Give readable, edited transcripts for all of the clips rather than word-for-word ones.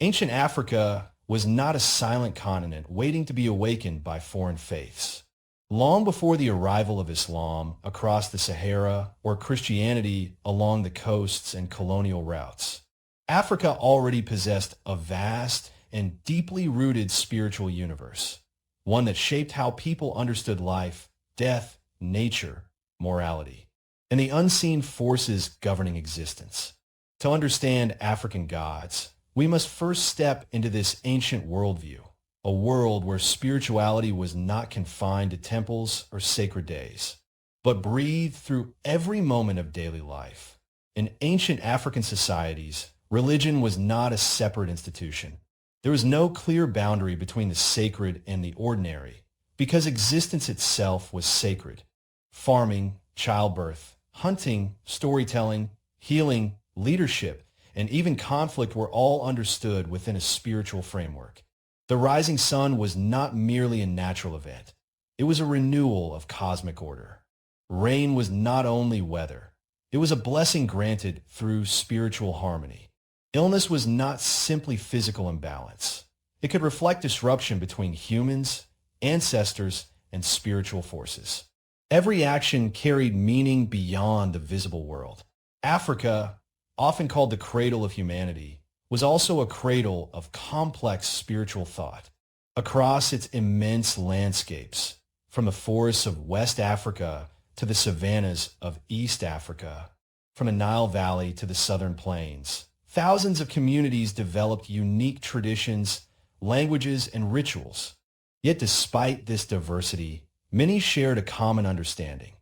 Ancient Africa was not a silent continent waiting to be awakened by foreign faiths. Long before the arrival of Islam across the Sahara or Christianity along the coasts and colonial routes, Africa already possessed a vast and deeply rooted spiritual universe, one that shaped how people understood life, death, nature, morality, and the unseen forces governing existence. To understand African gods, we must first step into this ancient worldview, a world where spirituality was not confined to temples or sacred days, but breathed through every moment of daily life. In ancient African societies, religion was not a separate institution. There was no clear boundary between the sacred and the ordinary, because existence itself was sacred. Farming, childbirth, hunting, storytelling, healing, leadership, and even conflict were all understood within a spiritual framework. The rising sun was not merely a natural event. It was a renewal of cosmic order. Rain was not only weather. It was a blessing granted through spiritual harmony. Illness was not simply physical imbalance. It could reflect disruption between humans, ancestors, and spiritual forces. Every action carried meaning beyond the visible world. Africa, often called the cradle of humanity, was also a cradle of complex spiritual thought. Across its immense landscapes, from the forests of West Africa to the savannas of East Africa, from the Nile Valley to the southern plains, thousands of communities developed unique traditions, languages, and rituals. Yet despite this diversity, many shared a common understanding.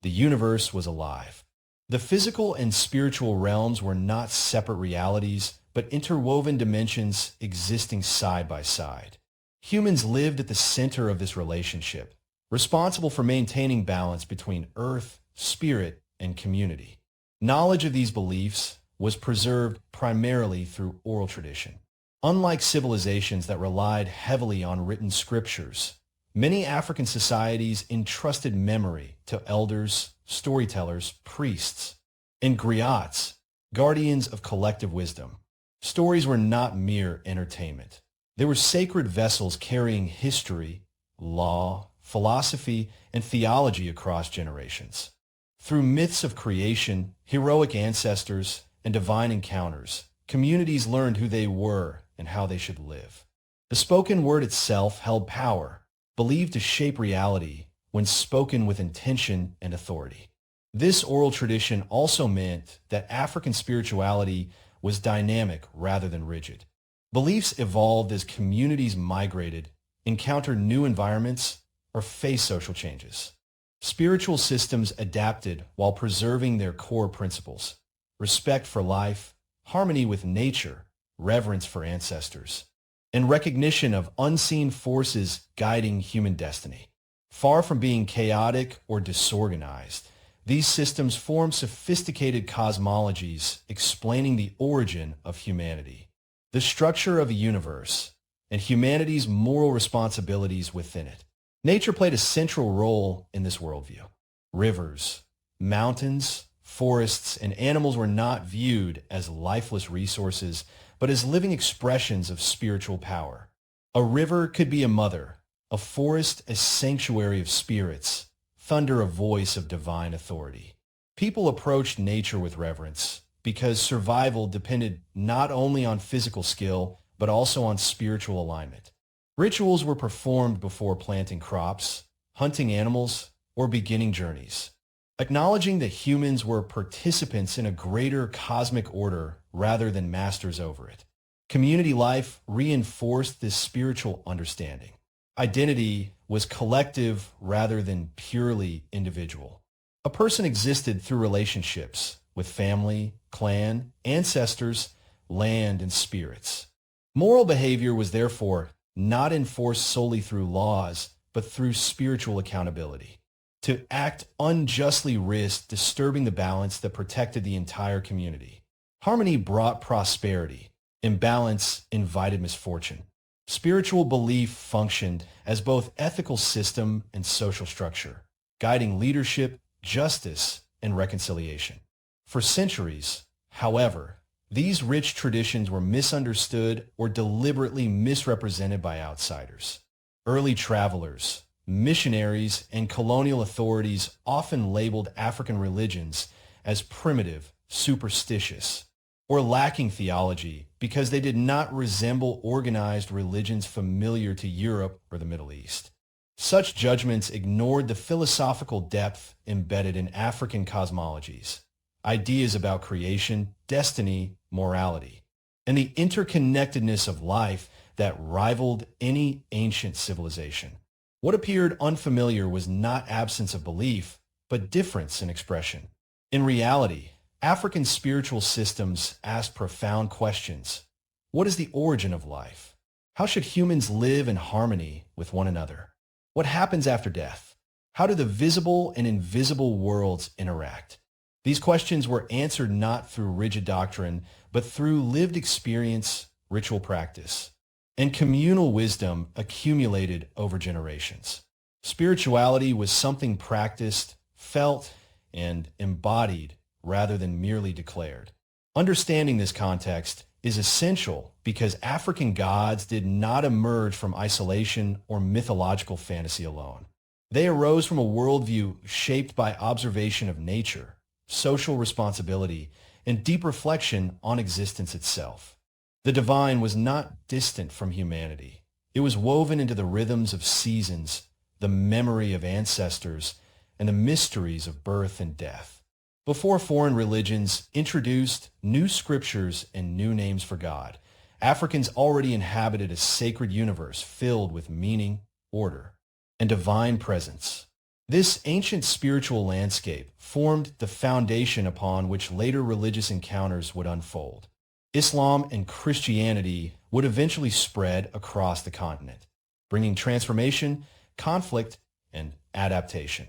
The universe was alive. The physical and spiritual realms were not separate realities, but interwoven dimensions existing side by side. Humans lived at the center of this relationship, responsible for maintaining balance between earth, spirit, and community. Knowledge of these beliefs was preserved primarily through oral tradition. Unlike civilizations that relied heavily on written scriptures, many African societies entrusted memory to elders, storytellers, priests, and griots, guardians of collective wisdom. Stories were not mere entertainment. They were sacred vessels carrying history, law, philosophy, and theology across generations. Through myths of creation, heroic ancestors, and divine encounters, communities learned who they were and how they should live. The spoken word itself held power, believed to shape reality when spoken with intention and authority. This oral tradition also meant that African spirituality was dynamic rather than rigid. Beliefs evolved as communities migrated, encountered new environments, or faced social changes. Spiritual systems adapted while preserving their core principles: respect for life, harmony with nature, reverence for ancestors, and recognition of unseen forces guiding human destiny. Far from being chaotic or disorganized, these systems form sophisticated cosmologies explaining the origin of humanity, the structure of a universe, and humanity's moral responsibilities within it. Nature played a central role in this worldview. Rivers, mountains, forests, and animals were not viewed as lifeless resources, but as living expressions of spiritual power. A river could be a mother, a forest a sanctuary of spirits, thunder a voice of divine authority. People approached nature with reverence because survival depended not only on physical skill, but also on spiritual alignment. Rituals were performed before planting crops, hunting animals, or beginning journeys, acknowledging that humans were participants in a greater cosmic order rather than masters over it. Community life reinforced this spiritual understanding. Identity was collective rather than purely individual. A person existed through relationships with family, clan, ancestors, land, and spirits. Moral behavior was therefore not enforced solely through laws, but through spiritual accountability. To act unjustly risked disturbing the balance that protected the entire community. Harmony brought prosperity. Imbalance invited misfortune. Spiritual belief functioned as both ethical system and social structure, guiding leadership, justice, and reconciliation. For centuries, however, These rich traditions were misunderstood or deliberately misrepresented by outsiders. Early travelers, missionaries, and colonial authorities often labeled African religions as primitive, superstitious, or lacking theology because they did not resemble organized religions familiar to Europe or the Middle East. Such judgments ignored the philosophical depth embedded in African cosmologies, ideas about creation, destiny, morality, and the interconnectedness of life that rivaled any ancient civilization. What appeared unfamiliar was not absence of belief, but difference in expression. In reality, African spiritual systems asked profound questions. What is the origin of life? How should humans live in harmony with one another? What happens after death? How do the visible and invisible worlds interact? These questions were answered not through rigid doctrine, but through lived experience, ritual practice, and communal wisdom accumulated over generations. Spirituality was something practiced, felt, and embodied rather than merely declared. Understanding this context is essential because African gods did not emerge from isolation or mythological fantasy alone. They arose from a worldview shaped by observation of nature, social responsibility, and deep reflection on existence itself. The divine was not distant from humanity. It was woven into the rhythms of seasons, the memory of ancestors, and the mysteries of birth and death. Before foreign religions introduced new scriptures and new names for God, Africans already inhabited a sacred universe filled with meaning, order, and divine presence. This ancient spiritual landscape formed the foundation upon which later religious encounters would unfold. Islam and Christianity would eventually spread across the continent, bringing transformation, conflict, and adaptation.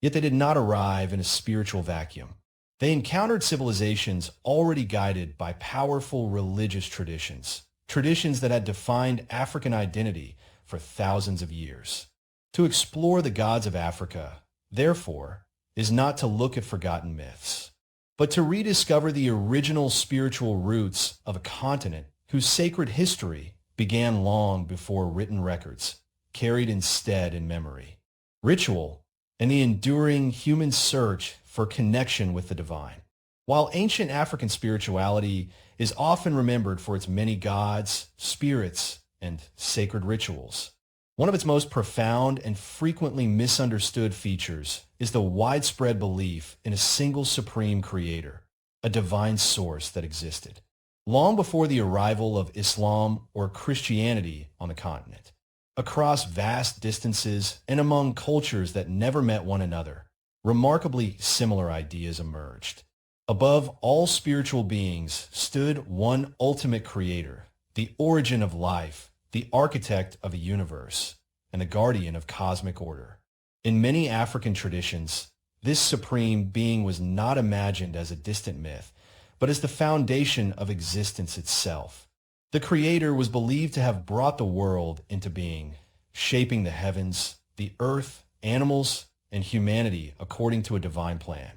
Yet they did not arrive in a spiritual vacuum. They encountered civilizations already guided by powerful religious traditions, traditions that had defined African identity for thousands of years. To explore the gods of Africa, therefore, is not to look at forgotten myths, but to rediscover the original spiritual roots of a continent whose sacred history began long before written records, carried instead in memory, ritual, and the enduring human search for connection with the divine. While ancient African spirituality is often remembered for its many gods, spirits, and sacred rituals, one of its most profound and frequently misunderstood features is the widespread belief in a single supreme creator, a divine source that existed long before the arrival of Islam or Christianity on the continent. Across vast distances and among cultures that never met one another, remarkably similar ideas emerged. Above all spiritual beings stood one ultimate creator, the origin of life, the architect of a universe, and the guardian of cosmic order. In many African traditions, this supreme being was not imagined as a distant myth, but as the foundation of existence itself. The Creator was believed to have brought the world into being, shaping the heavens, the earth, animals, and humanity according to a divine plan.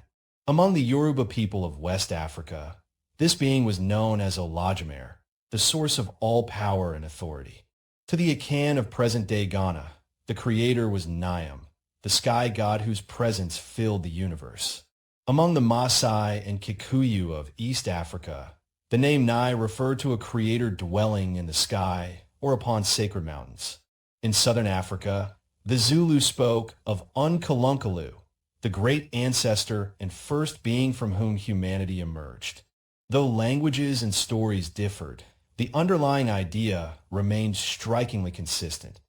Among the Yoruba people of West Africa, this being was known as Olodumare, the source of all power and authority. To the Akan of present-day Ghana, the Creator was Nyam, the sky god whose presence filled the universe. Among the Maasai and Kikuyu of East Africa, the name Nai referred to a creator dwelling in the sky or upon sacred mountains. In southern Africa, the Zulu spoke of Unkalunkalu, the great ancestor and first being from whom humanity emerged. Though languages and stories differed, the underlying idea remained strikingly consistent.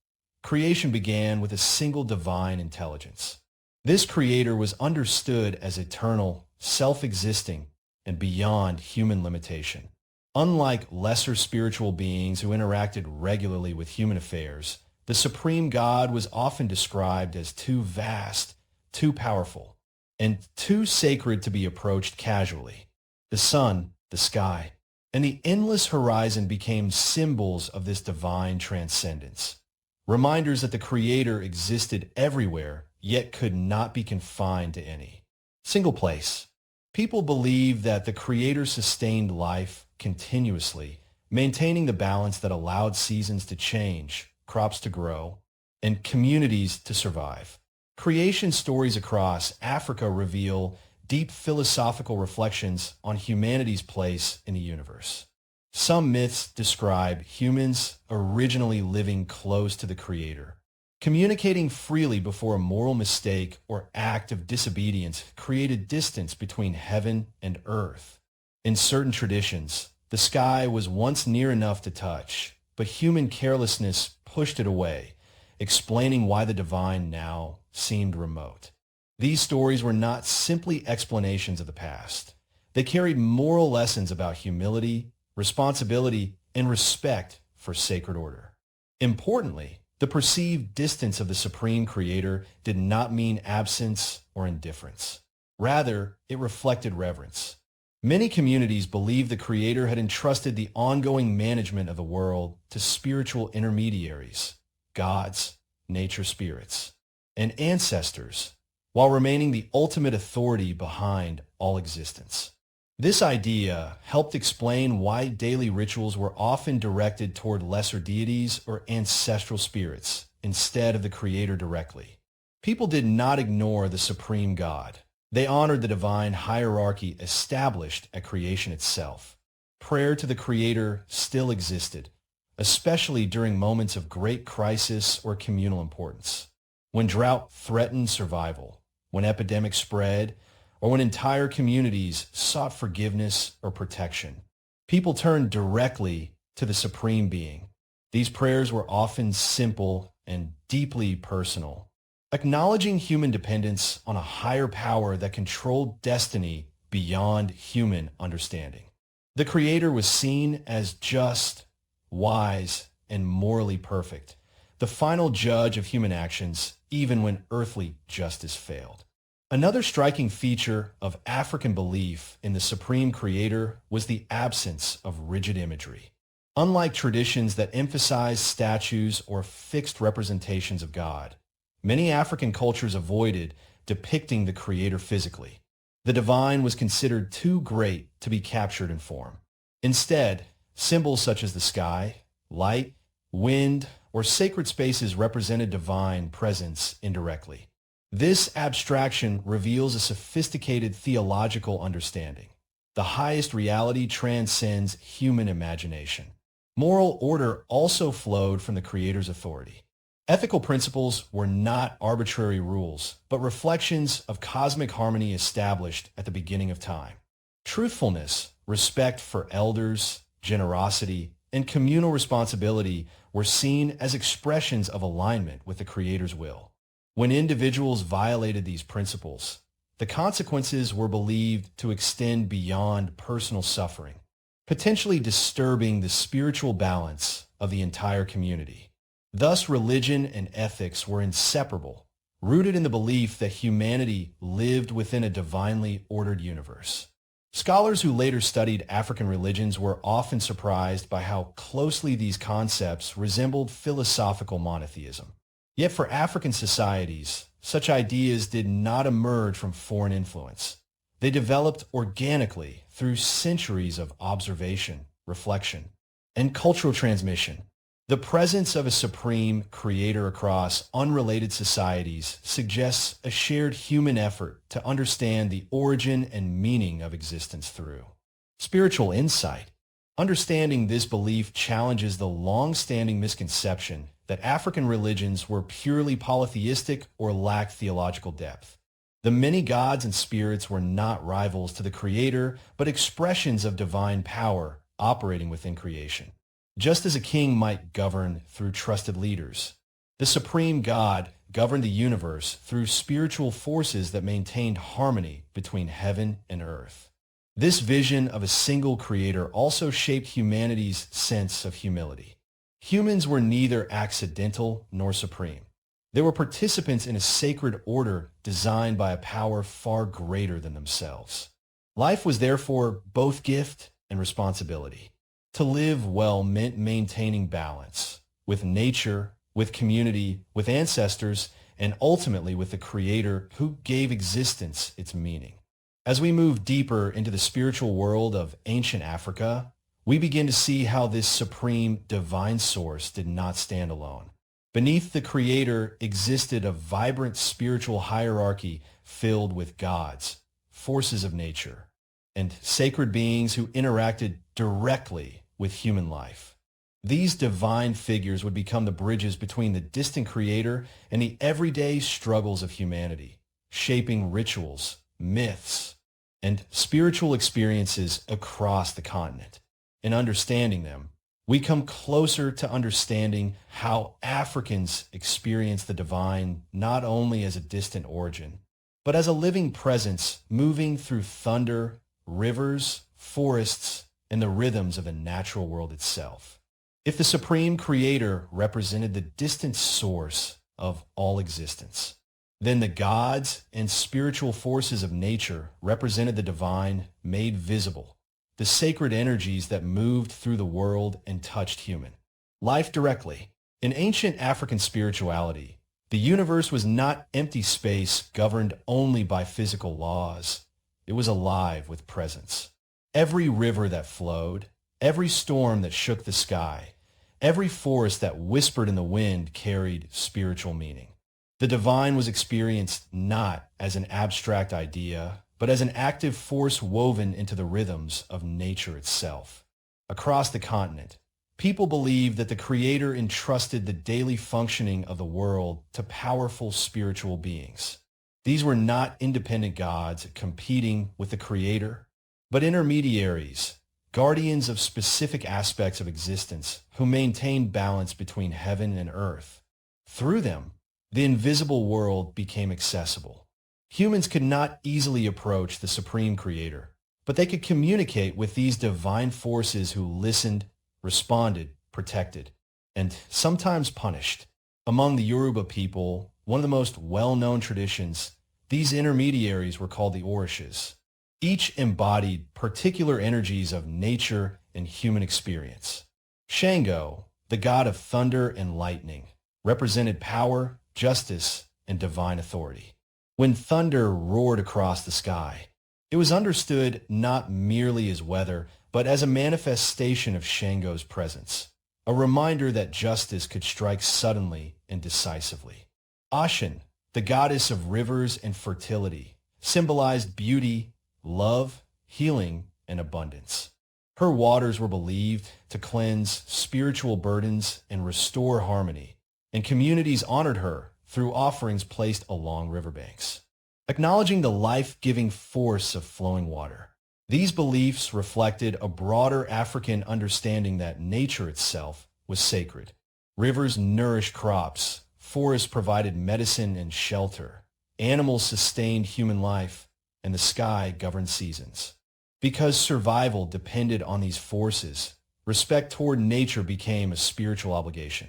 Creation began with a single divine intelligence. This creator was understood as eternal, self-existing, and beyond human limitation. Unlike lesser spiritual beings who interacted regularly with human affairs, the supreme God was often described as too vast, too powerful, and too sacred to be approached casually. The sun, the sky, and the endless horizon became symbols of this divine transcendence, reminders that the Creator existed everywhere, yet could not be confined to any single place. People believed that the Creator sustained life, continuously, maintaining the balance that allowed seasons to change, crops to grow, and communities to survive. Creation stories across Africa reveal deep philosophical reflections on humanity's place in the universe. Some myths describe humans originally living close to the Creator, communicating freely before a moral mistake or act of disobedience created distance between heaven and earth. In certain traditions, the sky was once near enough to touch, but human carelessness pushed it away, explaining why the divine now seemed remote. These stories were not simply explanations of the past. They carried moral lessons about humility, responsibility, and respect for sacred order. Importantly, the perceived distance of the Supreme Creator did not mean absence or indifference. Rather, it reflected reverence. Many communities believed the Creator had entrusted the ongoing management of the world to spiritual intermediaries, gods, nature spirits, and ancestors, while remaining the ultimate authority behind all existence. This idea helped explain why daily rituals were often directed toward lesser deities or ancestral spirits instead of the Creator directly. People did not ignore the supreme God. They honored the divine hierarchy established at creation itself. Prayer to the Creator still existed, especially during moments of great crisis or communal importance. When drought threatened survival, when epidemics spread, or when entire communities sought forgiveness or protection, people turned directly to the Supreme Being. These prayers were often simple and deeply personal, acknowledging human dependence on a higher power that controlled destiny beyond human understanding. The Creator was seen as just, wise, and morally perfect, the final judge of human actions, even when earthly justice failed. Another striking feature of African belief in the Supreme Creator was the absence of rigid imagery. Unlike traditions that emphasize statues or fixed representations of God, many African cultures avoided depicting the Creator physically. The divine was considered too great to be captured in form. Instead, symbols such as the sky, light, wind, or sacred spaces represented divine presence indirectly. This abstraction reveals a sophisticated theological understanding. The highest reality transcends human imagination. Moral order also flowed from the Creator's authority. Ethical principles were not arbitrary rules, but reflections of cosmic harmony established at the beginning of time. Truthfulness, respect for elders, generosity, and communal responsibility were seen as expressions of alignment with the Creator's will. When individuals violated these principles, the consequences were believed to extend beyond personal suffering, potentially disturbing the spiritual balance of the entire community. Thus, religion and ethics were inseparable, rooted in the belief that humanity lived within a divinely ordered universe. Scholars who later studied African religions were often surprised by how closely these concepts resembled philosophical monotheism. Yet for African societies, such ideas did not emerge from foreign influence. They developed organically through centuries of observation, reflection, and cultural transmission. The presence of a supreme Creator across unrelated societies suggests a shared human effort to understand the origin and meaning of existence through spiritual insight. Understanding this belief challenges the long-standing misconception that African religions were purely polytheistic or lacked theological depth. The many gods and spirits were not rivals to the Creator, but expressions of divine power operating within creation. Just as a king might govern through trusted leaders, the supreme God governed the universe through spiritual forces that maintained harmony between heaven and earth. This vision of a single Creator also shaped humanity's sense of humility. Humans were neither accidental nor supreme. They were participants in a sacred order designed by a power far greater than themselves. Life was therefore both gift and responsibility. To live well meant maintaining balance with nature, with community, with ancestors, and ultimately with the Creator who gave existence its meaning. As we move deeper into the spiritual world of ancient Africa, we begin to see how this supreme divine source did not stand alone. Beneath the Creator existed a vibrant spiritual hierarchy filled with gods, forces of nature, and sacred beings who interacted directly with human life. These divine figures would become the bridges between the distant Creator and the everyday struggles of humanity, shaping rituals, myths, and spiritual experiences across the continent. In understanding them, we come closer to understanding how Africans experience the divine not only as a distant origin, but as a living presence moving through thunder, rivers, forests, and the rhythms of the natural world itself. If the Supreme Creator represented the distant source of all existence, then the gods and spiritual forces of nature represented the divine made visible, the sacred energies that moved through the world and touched human life directly. In ancient African spirituality, the universe was not empty space governed only by physical laws. It was alive with presence. Every river that flowed, every storm that shook the sky, every forest that whispered in the wind carried spiritual meaning. The divine was experienced not as an abstract idea, but as an active force woven into the rhythms of nature itself. Across the continent, people believed that the Creator entrusted the daily functioning of the world to powerful spiritual beings. These were not independent gods competing with the Creator, but intermediaries, guardians of specific aspects of existence who maintained balance between heaven and earth. Through them, the invisible world became accessible. Humans could not easily approach the Supreme Creator, but they could communicate with these divine forces who listened, responded, protected, and sometimes punished. Among the Yoruba people, one of the most well-known traditions, these intermediaries were called the Orishas. Each embodied particular energies of nature and human experience. Shango, the god of thunder and lightning, represented power, justice, and divine authority. When thunder roared across the sky, it was understood not merely as weather, but as a manifestation of Shango's presence, a reminder that justice could strike suddenly and decisively. Ashen, the goddess of rivers and fertility, symbolized beauty, love, healing, and abundance. Her waters were believed to cleanse spiritual burdens and restore harmony, and communities honored her through offerings placed along riverbanks. Acknowledging the life-giving force of flowing water, these beliefs reflected a broader African understanding that nature itself was sacred. Rivers nourished crops, forests provided medicine and shelter, animals sustained human life, and the sky governed seasons. Because survival depended on these forces, respect toward nature became a spiritual obligation.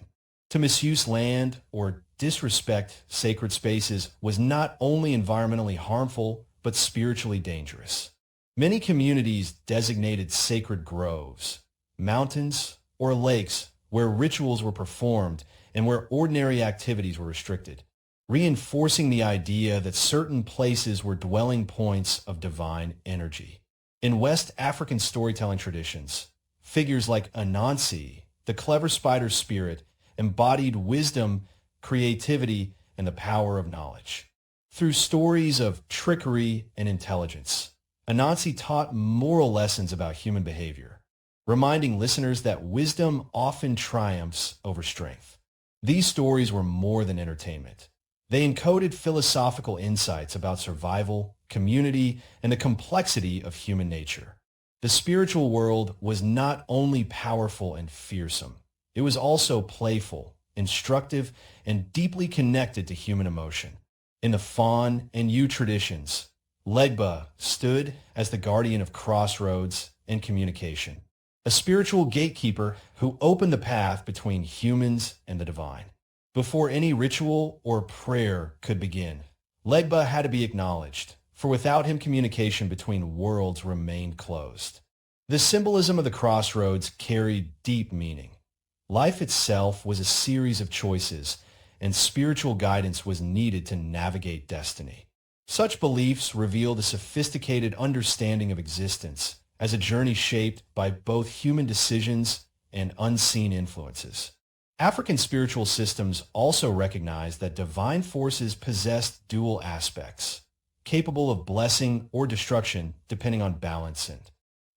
To misuse land or disrespect sacred spaces was not only environmentally harmful, but spiritually dangerous. Many communities designated sacred groves, mountains, or lakes where rituals were performed and where ordinary activities were restricted, reinforcing the idea that certain places were dwelling points of divine energy. In West African storytelling traditions, figures like Anansi, the clever spider spirit, embodied wisdom, creativity, and the power of knowledge. Through stories of trickery and intelligence, Anansi taught moral lessons about human behavior, reminding listeners that wisdom often triumphs over strength. These stories were more than entertainment. They encoded philosophical insights about survival, community, and the complexity of human nature. The spiritual world was not only powerful and fearsome, it was also playful, instructive, and deeply connected to human emotion. In the Fawn and Yu traditions, Legba stood as the guardian of crossroads and communication, a spiritual gatekeeper who opened the path between humans and the divine. Before any ritual or prayer could begin, Legba had to be acknowledged, for without him communication between worlds remained closed. The symbolism of the crossroads carried deep meaning. Life itself was a series of choices, and spiritual guidance was needed to navigate destiny. Such beliefs revealed a sophisticated understanding of existence as a journey shaped by both human decisions and unseen influences. African spiritual systems also recognize that divine forces possess dual aspects, capable of blessing or destruction depending on balance and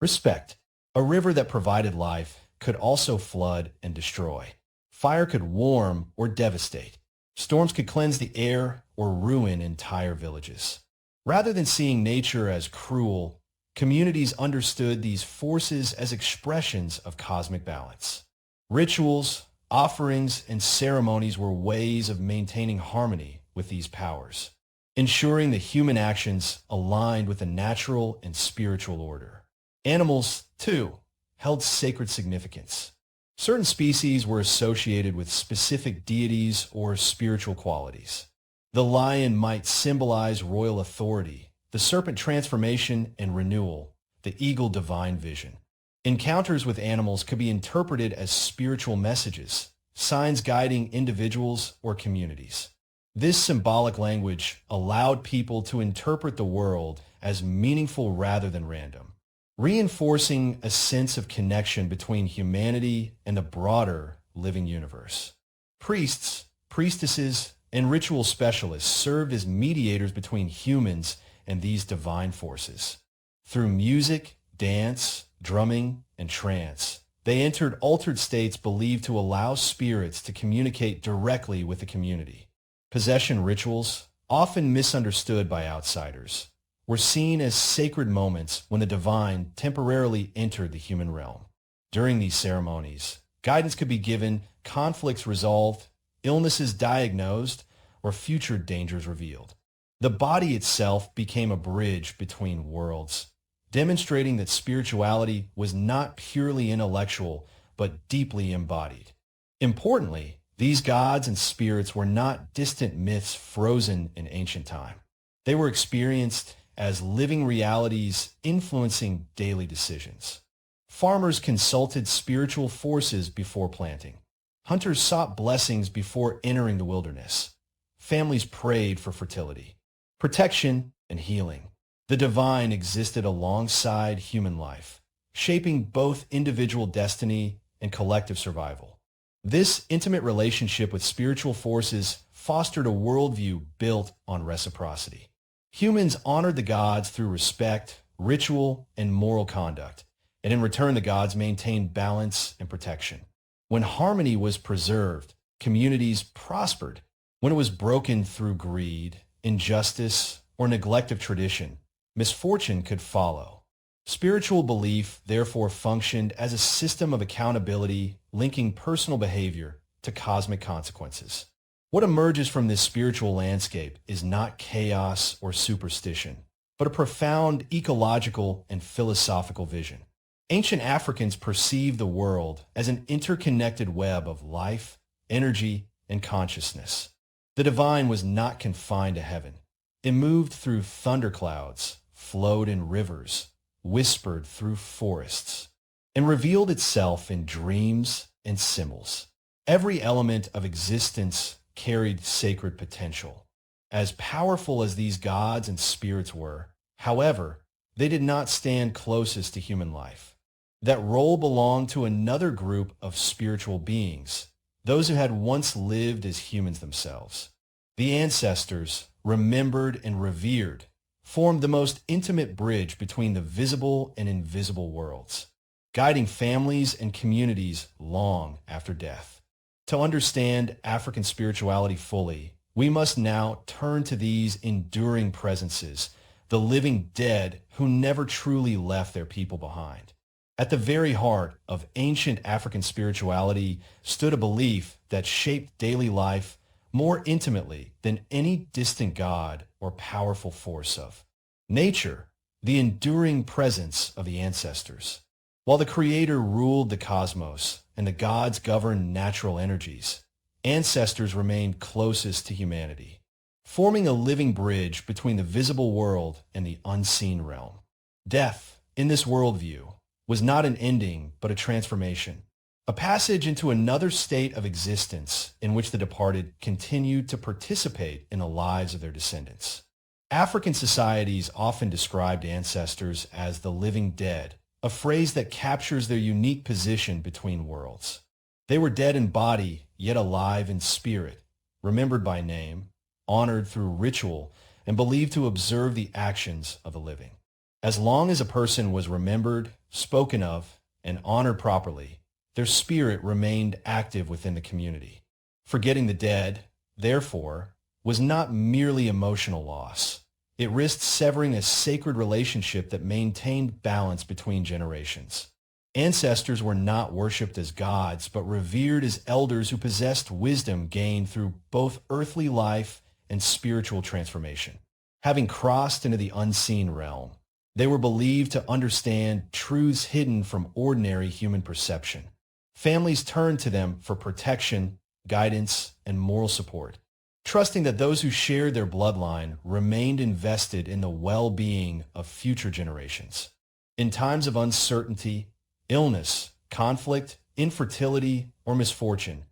respect. A river that provided life could also flood and destroy. Fire could warm or devastate. Storms could cleanse the air or ruin entire villages. Rather than seeing nature as cruel, communities understood these forces as expressions of cosmic balance. Rituals, offerings, and ceremonies were ways of maintaining harmony with these powers, ensuring that human actions aligned with the natural and spiritual order. Animals, too, held sacred significance. Certain species were associated with specific deities or spiritual qualities. The lion might symbolize royal authority, the serpent transformation and renewal, the eagle divine vision. Encounters with animals could be interpreted as spiritual messages, signs guiding individuals or communities. This symbolic language allowed people to interpret the world as meaningful rather than random, reinforcing a sense of connection between humanity and the broader living universe. Priests, priestesses, and ritual specialists served as mediators between humans and these divine forces. Through music, dance, drumming, and trance, they entered altered states believed to allow spirits to communicate directly with the community. Possession rituals, often misunderstood by outsiders, were seen as sacred moments when the divine temporarily entered the human realm. During these ceremonies, guidance could be given, conflicts resolved, illnesses diagnosed, or future dangers revealed. The body itself became a bridge between worlds, demonstrating that spirituality was not purely intellectual, but deeply embodied. Importantly, these gods and spirits were not distant myths frozen in ancient time. They were experienced as living realities influencing daily decisions. Farmers consulted spiritual forces before planting. Hunters sought blessings before entering the wilderness. Families prayed for fertility, protection, and healing. The divine existed alongside human life, shaping both individual destiny and collective survival. This intimate relationship with spiritual forces fostered a worldview built on reciprocity. Humans honored the gods through respect, ritual, and moral conduct, and in return the gods maintained balance and protection. When harmony was preserved, communities prospered. When it was broken through greed, injustice, or neglect of tradition, misfortune could follow. Spiritual belief therefore functioned as a system of accountability, linking personal behavior to cosmic consequences. What emerges from this spiritual landscape is not chaos or superstition, but a profound ecological and philosophical vision. Ancient Africans perceived the world as an interconnected web of life, energy, and consciousness. The divine was not confined to heaven. It moved through thunderclouds, flowed in rivers, whispered through forests, and revealed itself in dreams and symbols. Every element of existence carried sacred potential. As powerful as these gods and spirits were, however, they did not stand closest to human life. That role belonged to another group of spiritual beings, those who had once lived as humans themselves. The ancestors, remembered and revered, formed the most intimate bridge between the visible and invisible worlds, guiding families and communities long after death. To understand African spirituality fully, we must now turn to these enduring presences, the living dead who never truly left their people behind. At the very heart of ancient African spirituality stood a belief that shaped daily life more intimately than any distant god or powerful force of nature, the enduring presence of the ancestors. While the Creator ruled the cosmos and the gods governed natural energies, ancestors remained closest to humanity, forming a living bridge between the visible world and the unseen realm. Death, in this worldview, was not an ending but a transformation, a passage into another state of existence in which the departed continued to participate in the lives of their descendants. African societies often described ancestors as the living dead, a phrase that captures their unique position between worlds. They were dead in body, yet alive in spirit, remembered by name, honored through ritual, and believed to observe the actions of the living. As long as a person was remembered, spoken of, and honored properly, their spirit remained active within the community. Forgetting the dead, therefore, was not merely emotional loss. It risked severing a sacred relationship that maintained balance between generations. Ancestors were not worshipped as gods, but revered as elders who possessed wisdom gained through both earthly life and spiritual transformation. Having crossed into the unseen realm, they were believed to understand truths hidden from ordinary human perception. Families turned to them for protection, guidance, and moral support, trusting that those who shared their bloodline remained invested in the well-being of future generations. In times of uncertainty, illness, conflict, infertility, or misfortune,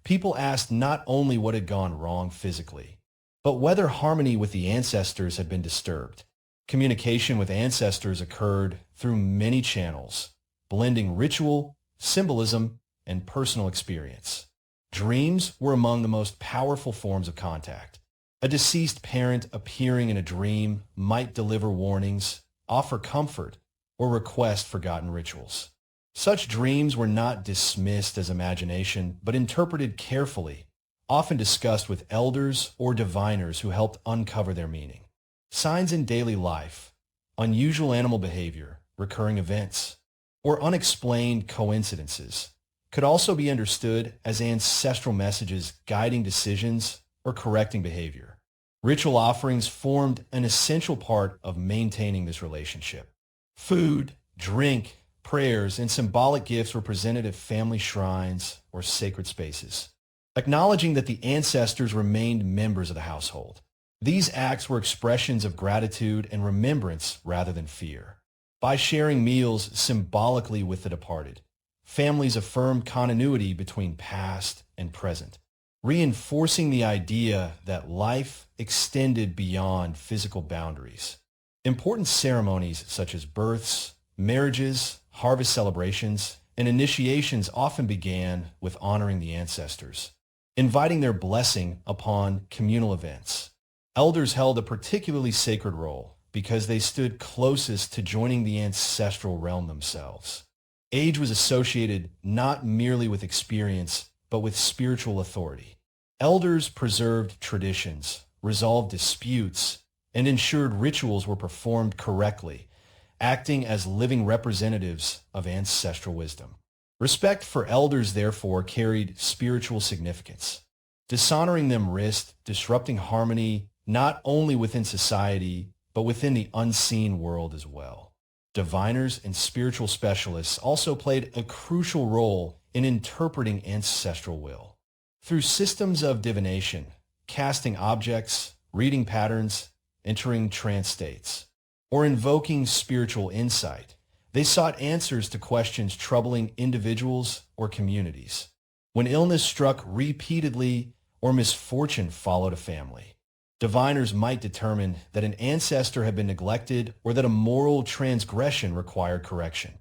people asked not only what had gone wrong physically, but whether harmony with the ancestors had been disturbed. Communication with ancestors occurred through many channels, blending ritual, symbolism, and personal experience. Dreams were among the most powerful forms of contact. A deceased parent appearing in a dream might deliver warnings, offer comfort, or request forgotten rituals. Such dreams were not dismissed as imagination, but interpreted carefully, often discussed with elders or diviners who helped uncover their meaning. Signs in daily life, unusual animal behavior, recurring events, or unexplained coincidences could also be understood as ancestral messages guiding decisions or correcting behavior. Ritual offerings formed an essential part of maintaining this relationship. Food, drink, prayers, and symbolic gifts were presented at family shrines or sacred spaces, acknowledging that the ancestors remained members of the household. These acts were expressions of gratitude and remembrance rather than fear. By sharing meals symbolically with the departed, families affirmed continuity between past and present, reinforcing the idea that life extended beyond physical boundaries. Important ceremonies such as births, marriages, harvest celebrations, and initiations often began with honoring the ancestors, inviting their blessing upon communal events. Elders held a particularly sacred role because they stood closest to joining the ancestral realm themselves. Age was associated not merely with experience, but with spiritual authority. Elders preserved traditions, resolved disputes, and ensured rituals were performed correctly, acting as living representatives of ancestral wisdom. Respect for elders, therefore, carried spiritual significance. Dishonoring them risked disrupting harmony not only within society, but within the unseen world as well. Diviners and spiritual specialists also played a crucial role in interpreting ancestral will. Through systems of divination, casting objects, reading patterns, entering trance states, or invoking spiritual insight, they sought answers to questions troubling individuals or communities. When illness struck repeatedly or misfortune followed a family, diviners might determine that an ancestor had been neglected or that a moral transgression required correction.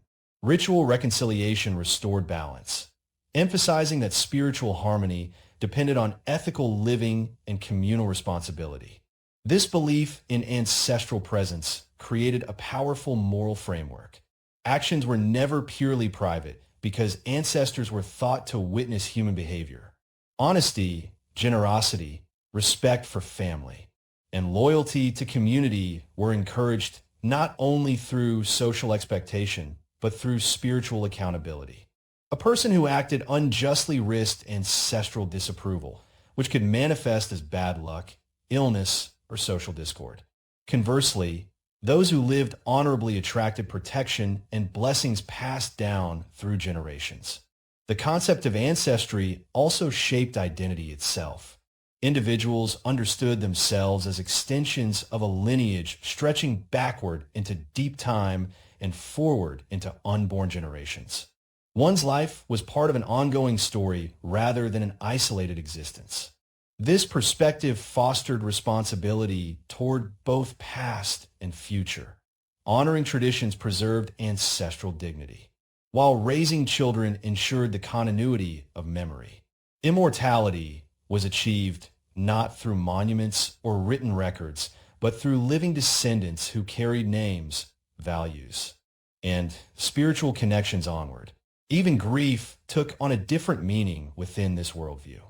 Ritual reconciliation restored balance, emphasizing that spiritual harmony depended on ethical living and communal responsibility. This belief in ancestral presence created a powerful moral framework. Actions were never purely private because ancestors were thought to witness human behavior. Honesty, generosity, respect for family, and loyalty to community were encouraged not only through social expectation, but through spiritual accountability. A person who acted unjustly risked ancestral disapproval, which could manifest as bad luck, illness, or social discord. Conversely, those who lived honorably attracted protection and blessings passed down through generations. The concept of ancestry also shaped identity itself. Individuals understood themselves as extensions of a lineage stretching backward into deep time and forward into unborn generations. One's life was part of an ongoing story rather than an isolated existence. This perspective fostered responsibility toward both past and future. honoring traditions preserved ancestral dignity, while raising children ensured the continuity of memory. Immortality was achieved not through monuments or written records, but through living descendants who carried names, values, and spiritual connections onward. Even grief took on a different meaning within this worldview.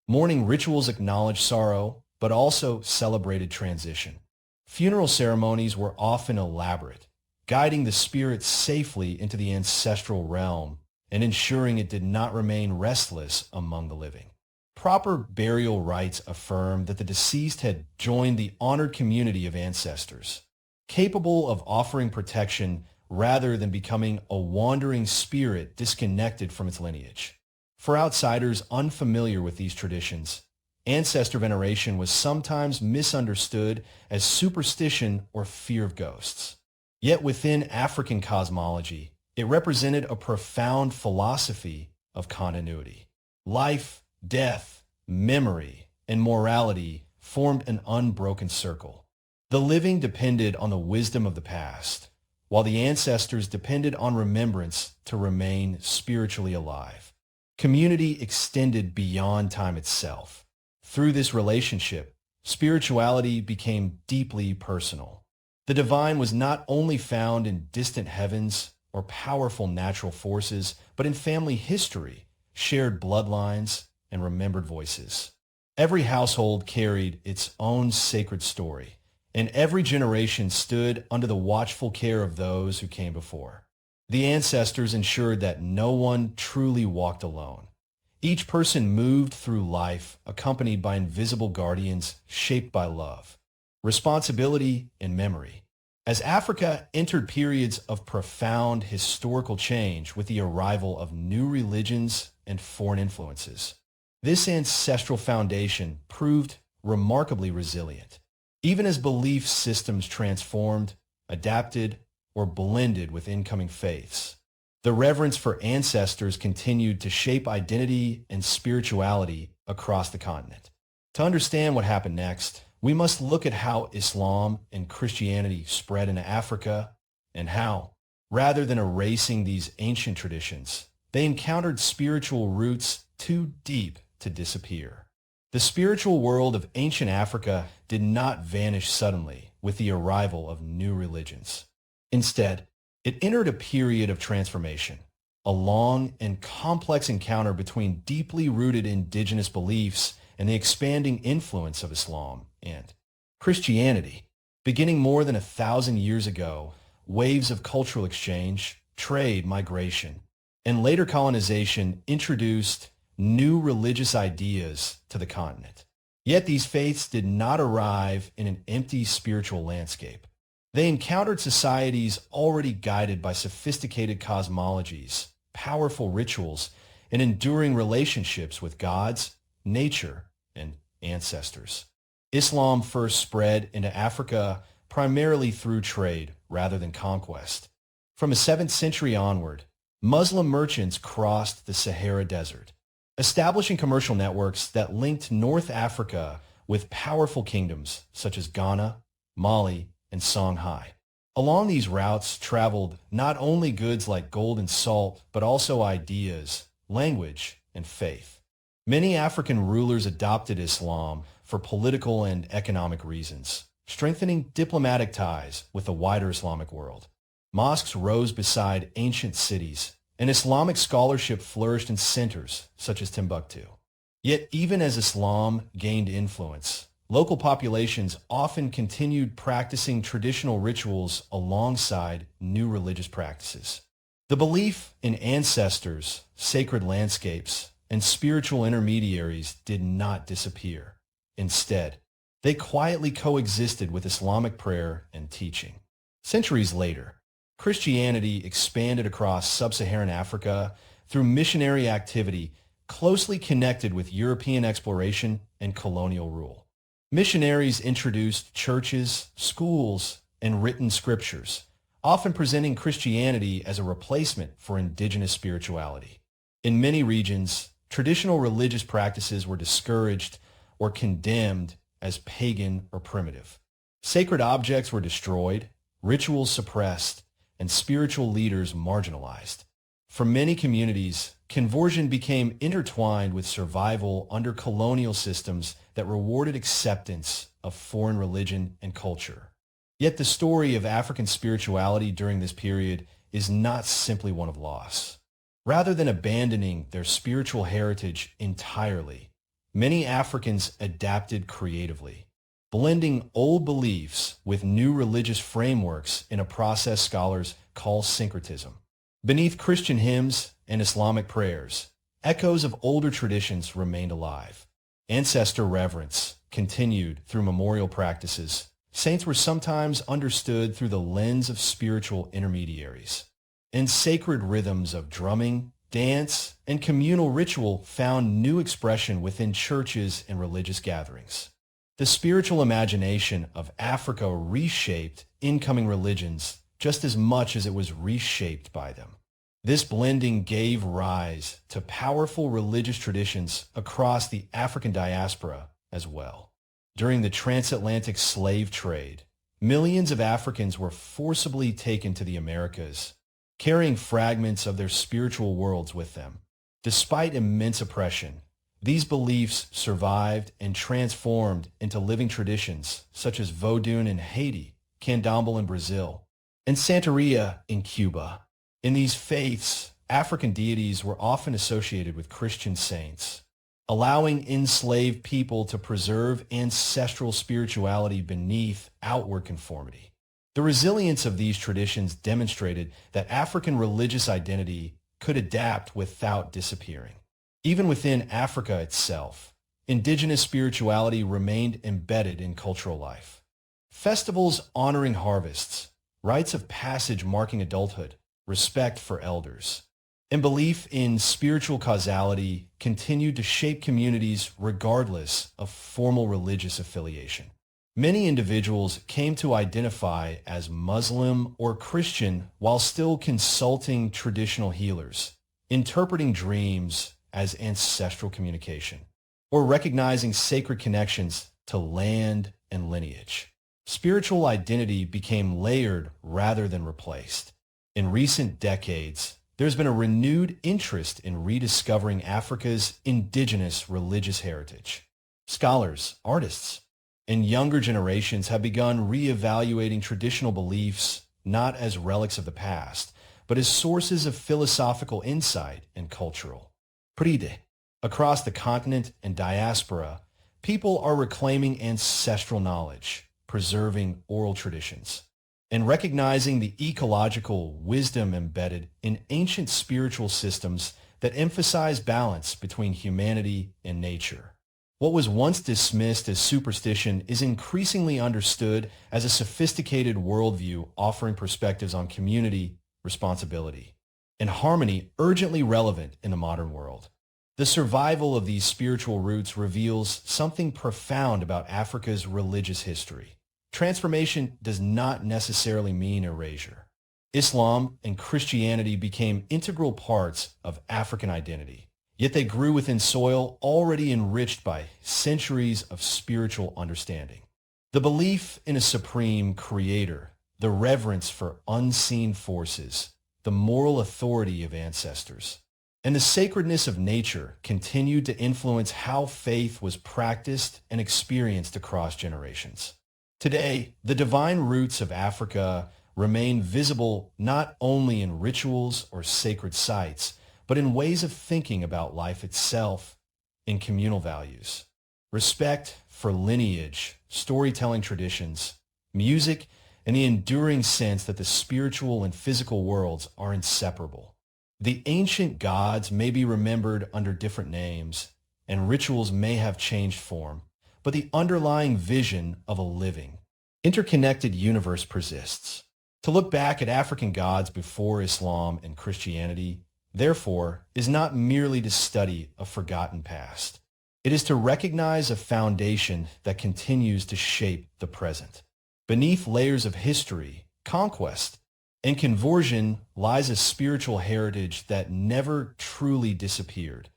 Mourning rituals acknowledged sorrow, but also celebrated transition. Funeral ceremonies were often elaborate, guiding the spirit safely into the ancestral realm and ensuring it did not remain restless among the living. Proper burial rites affirmed that the deceased had joined the honored community of ancestors, capable of offering protection rather than becoming a wandering spirit disconnected from its lineage. For outsiders unfamiliar with these traditions, ancestor veneration was sometimes misunderstood as superstition or fear of ghosts. Yet within African cosmology, it represented a profound philosophy of continuity. Life, death, memory, and morality formed an unbroken circle. The living depended on the wisdom of the past, while the ancestors depended on remembrance to remain spiritually alive. Community extended beyond time itself. Through this relationship, spirituality became deeply personal. The divine was not only found in distant heavens or powerful natural forces, but in family history, shared bloodlines, and remembered voices. Every household carried its own sacred story, and every generation stood under the watchful care of those who came before. The ancestors ensured that no one truly walked alone. Each person moved through life accompanied by invisible guardians shaped by love, responsibility, and memory. As Africa entered periods of profound historical change with the arrival of new religions and foreign influences, this ancestral foundation proved remarkably resilient. Even as belief systems transformed, adapted, or blended with incoming faiths, the reverence for ancestors continued to shape identity and spirituality across the continent. To understand what happened next, we must look at how Islam and Christianity spread into Africa and how, rather than erasing these ancient traditions, they encountered spiritual roots too deep to disappear. The spiritual world of ancient Africa did not vanish suddenly with the arrival of new religions. Instead, it entered a period of transformation, a long and complex encounter between deeply rooted indigenous beliefs and the expanding influence of Islam and Christianity. Beginning more than 1,000 years ago, waves of cultural exchange, trade, migration, and later colonization introduced new religious ideas to the continent. Yet these faiths did not arrive in an empty spiritual landscape. They encountered societies already guided by sophisticated cosmologies, powerful rituals, and enduring relationships with gods, nature, and ancestors. Islam first spread into Africa primarily through trade rather than conquest. From the 7th century onward, Muslim merchants crossed the Sahara Desert, establishing commercial networks that linked North Africa with powerful kingdoms such as Ghana, Mali, and Songhai. Along these routes traveled not only goods like gold and salt, but also ideas, language, and faith. Many African rulers adopted Islam for political and economic reasons, strengthening diplomatic ties with the wider Islamic world. Mosques rose beside ancient cities, and Islamic scholarship flourished in centers such as Timbuktu. Yet even as Islam gained influence, local populations often continued practicing traditional rituals alongside new religious practices. The belief in ancestors, sacred landscapes, and spiritual intermediaries did not disappear. Instead, they quietly coexisted with Islamic prayer and teaching. Centuries later, Christianity expanded across sub-Saharan Africa through missionary activity closely connected with European exploration and colonial rule. Missionaries introduced churches, schools, and written scriptures, often presenting Christianity as a replacement for indigenous spirituality. In many regions, traditional religious practices were discouraged or condemned as pagan or primitive. Sacred objects were destroyed, rituals suppressed, and spiritual leaders marginalized. For many communities, conversion became intertwined with survival under colonial systems that rewarded acceptance of foreign religion and culture. Yet the story of African spirituality during this period is not simply one of loss. Rather than abandoning their spiritual heritage entirely, many Africans adapted creatively, blending old beliefs with new religious frameworks in a process scholars call syncretism. Beneath Christian hymns and Islamic prayers, echoes of older traditions remained alive. Ancestor reverence continued through memorial practices. Saints were sometimes understood through the lens of spiritual intermediaries. And sacred rhythms of drumming, dance, and communal ritual found new expression within churches and religious gatherings. The spiritual imagination of Africa reshaped incoming religions just as much as it was reshaped by them. This blending gave rise to powerful religious traditions across the African diaspora as well. During the transatlantic slave trade, millions of Africans were forcibly taken to the Americas, carrying fragments of their spiritual worlds with them. Despite immense oppression, these beliefs survived and transformed into living traditions such as Vodun in Haiti, Candomblé in Brazil, and Santeria in Cuba. In these faiths, African deities were often associated with Christian saints, allowing enslaved people to preserve ancestral spirituality beneath outward conformity. The resilience of these traditions demonstrated that African religious identity could adapt without disappearing. Even within Africa itself, indigenous spirituality remained embedded in cultural life. Festivals honoring harvests, rites of passage marking adulthood, respect for elders, and belief in spiritual causality continued to shape communities regardless of formal religious affiliation. Many individuals came to identify as Muslim or Christian while still consulting traditional healers, interpreting dreams as ancestral communication, or recognizing sacred connections to land and lineage. Spiritual identity became layered rather than replaced. In recent decades, there's been a renewed interest in rediscovering Africa's indigenous religious heritage. Scholars, artists, and younger generations have begun reevaluating traditional beliefs not as relics of the past, but as sources of philosophical insight and cultural pride. Across the continent and diaspora, people are reclaiming ancestral knowledge, preserving oral traditions, and recognizing the ecological wisdom embedded in ancient spiritual systems that emphasize balance between humanity and nature. What was once dismissed as superstition is increasingly understood as a sophisticated worldview offering perspectives on community, responsibility, and harmony urgently relevant in the modern world. The survival of these spiritual roots reveals something profound about Africa's religious history. Transformation does not necessarily mean erasure. Islam and Christianity became integral parts of African identity, yet they grew within soil already enriched by centuries of spiritual understanding. The belief in a supreme creator, the reverence for unseen forces, the moral authority of ancestors, and the sacredness of nature continued to influence how faith was practiced and experienced across generations. Today, the divine roots of Africa remain visible not only in rituals or sacred sites, but in ways of thinking about life itself, in communal values. Respect for lineage, storytelling traditions, music, and the enduring sense that the spiritual and physical worlds are inseparable. The ancient gods may be remembered under different names, and rituals may have changed form, but the underlying vision of a living, interconnected universe persists. To look back at African gods before Islam and Christianity, therefore, is not merely to study a forgotten past. It is to recognize a foundation that continues to shape the present. Beneath layers of history, conquest, and conversion lies a spiritual heritage that never truly disappeared,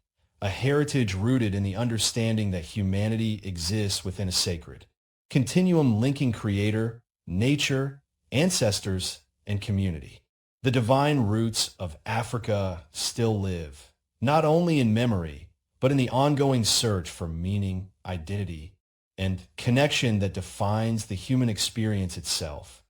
a heritage rooted in the understanding that humanity exists within a sacred continuum linking creator, nature, ancestors, and community. The divine roots of Africa still live, not only in memory, but in the ongoing search for meaning, identity, and connection that defines the human experience itself.